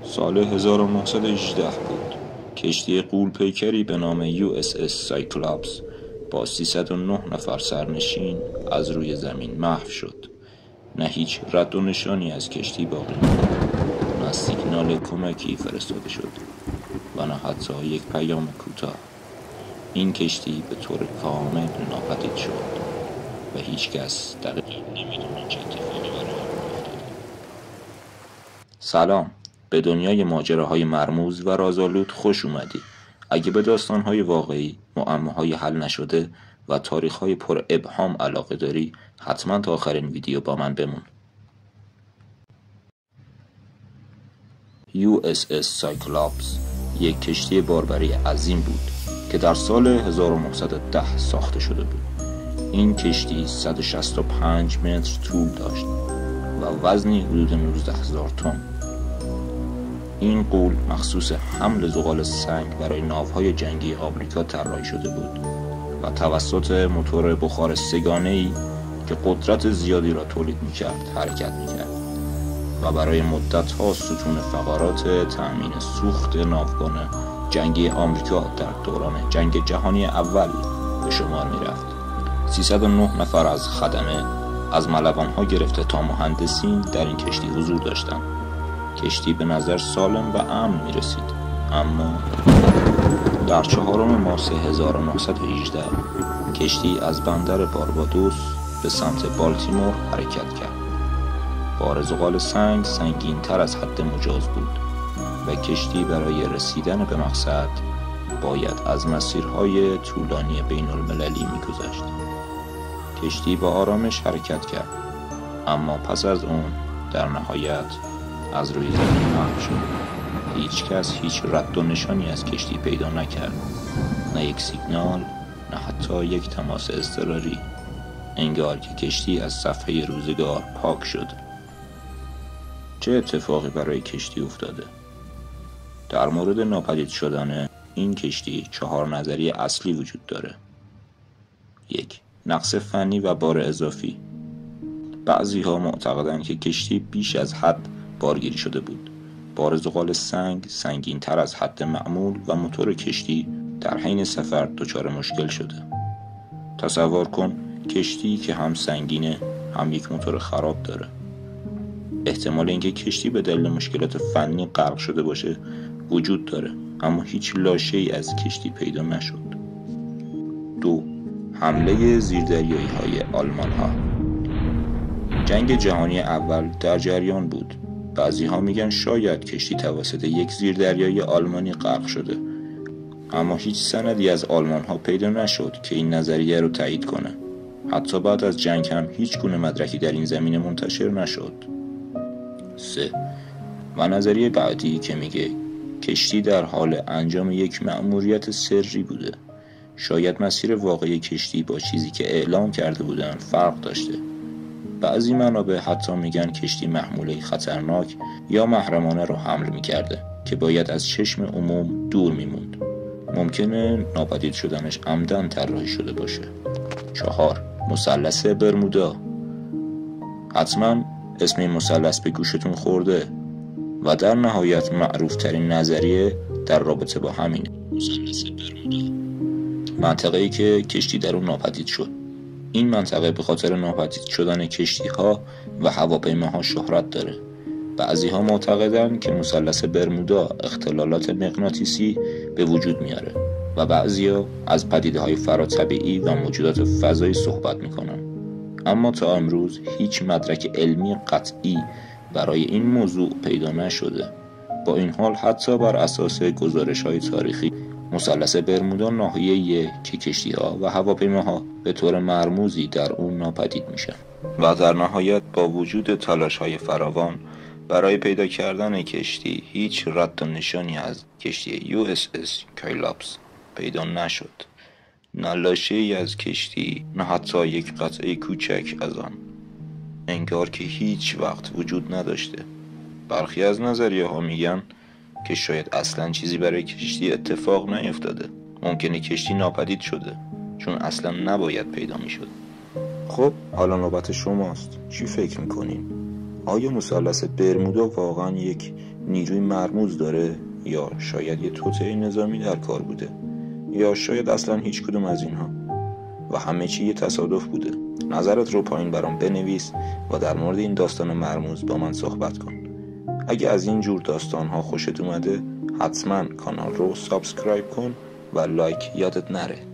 سال 1918 بود. کشتی غول‌پیکری به نام USS سایکلاپس با 309 نفر سرنشین از روی زمین محو شد. نه هیچ رد و نشانی از کشتی باقی ماند، نه سیگنال کمکی فرستاده شد و نه حتی یک پیام کوتاه. این کشتی به طور کامل ناپدید شد و هیچ کس دقیقاً نمی‌دونه چه اتفاقی برای آن افتاده. سلام، به دنیای ماجراهای مرموز و رازآلود خوش اومدی. اگه به داستانهای واقعی، معماهای حل نشده و تاریخهای پر ابهام علاقه داری، حتما تا آخرین ویدیو با من بمون. USS سایکلاپس یک کشتی باربری عظیم بود که در سال 1910 ساخته شده بود. این کشتی 165 متر طول داشت و وزنی حدود 19,000 تن. این غول مخصوص حمل ذغال سنگ برای ناوهای جنگی آمریکا طراحی شده بود و توسط موتور بخار سه‌گانه‌ای که قدرت زیادی را تولید می‌کرد حرکت می‌کرد و برای مدت‌ها ستون فقرات تأمین سوخت ناوگان جنگی آمریکا در دوران جنگ جهانی اول به شمار می‌رفت. 309 نفر از خدمه، از ملوان‌ها گرفته تا مهندسین در این کشتی حضور داشتند. کشتی به نظر سالم و امن می رسید، اما در 4 مارس 1918 کشتی از بندر باربادوس به سمت بالتیمور حرکت کرد. بار ذغال سنگ سنگین تر از حد مجاز بود و کشتی برای رسیدن به مقصد باید از مسیرهای طولانی بین المللی می گذشت. کشتی با آرامش حرکت کرد، اما پس از اون در نهایت از روی زمین محو شد. هیچ کس هیچ رد و نشانی از کشتی پیدا نکرد، نه یک سیگنال، نه حتی یک تماس اضطراری. انگار که کشتی از صفحه روزگار پاک شد. چه اتفاقی برای کشتی افتاده؟ در مورد ناپدید شدن این کشتی 4 نظریه اصلی وجود داره. 1. نقص فنی و بار اضافی. بعضی ها معتقدند که کشتی بیش از حد بارگیری شده بود. بار ذغال سنگ سنگین تر از حد معمول و موتور کشتی در حین سفر دچار مشکل شده. تصور کن کشتی که هم سنگینه هم یک موتور خراب داره. احتمال اینکه کشتی به دلیل مشکلات فنی غرق شده باشه وجود داره، اما هیچ لاشه‌ای از کشتی پیدا نشد. 2. حمله زیردریایی های آلمان ها. جنگ جهانی اول در جریان بود. بعضی ها میگن شاید کشتی توسط یک زیردریایی آلمانی غرق شده، اما هیچ سندی از آلمان ها پیدا نشد که این نظریه رو تایید کنه. حتی بعد از جنگ هم هیچ گونه مدرکی در این زمینه منتشر نشد. 3. و نظریه بعدی که میگه کشتی در حال انجام یک مأموریت سری بوده. شاید مسیر واقعی کشتی با چیزی که اعلام کرده بودن فرق داشته. بعضی منابع حتی میگن کشتی محموله خطرناک یا محرمانه رو حمل میکرده که باید از چشم عموم دور میموند. ممکنه ناپدید شدنش عمدن طراحی شده باشه. 4. مثلث برمودا. حتما اسم این مثلث به گوشتون خورده و در نهایت معروف ترین نظریه در رابطه با همینه. مثلث برمودا، منطقه‌ای که کشتی در اون ناپدید شد. این منطقه به خاطر ناپدید شدن کشتی‌ها و هواپیماها شهرت داره. بعضی‌ها معتقدن که مثلث برمودا اختلالات مغناطیسی به وجود میاره و بعضی‌ها از پدیده‌های فراتبیعی و موجودات فضایی صحبت میکنن. اما تا امروز هیچ مدرک علمی قطعی برای این موضوع پیدا نشده. با این حال حتی بر اساس گزارش‌های تاریخی مثلث برمودا ناحیه‌ایه که کشتی‌ها و هواپیماها به طور مرموزی در اون ناپدید میشن و در نهایت با وجود تلاش‌های فراوان برای پیدا کردن کشتی هیچ رد و نشانی از کشتی USS سایکلاپس پیدا نشد. نه لاشه‌ای از کشتی، نه حتی یک قطعه کوچک از آن. انگار که هیچ وقت وجود نداشته. برخی از نظریه‌ها میگن که شاید اصلا چیزی برای کشتی اتفاق نیفتاده. ممکنه کشتی ناپدید شده چون اصلا نباید پیدا میشد. خب حالا نوبت شماست. چی فکر میکنین؟ آیا مثلث برمودا واقعا یک نیروی مرموز داره یا شاید یه توطئه نظامی در کار بوده یا شاید اصلا هیچ کدوم از اینها و همه چی یه تصادف بوده؟ نظرت رو پایین برام بنویس و در مورد این داستان مرموز با من صحبت کن. اگه از این جور داستان ها خوشت اومده حتما کانال رو سابسکرایب کن و لایک یادت نره.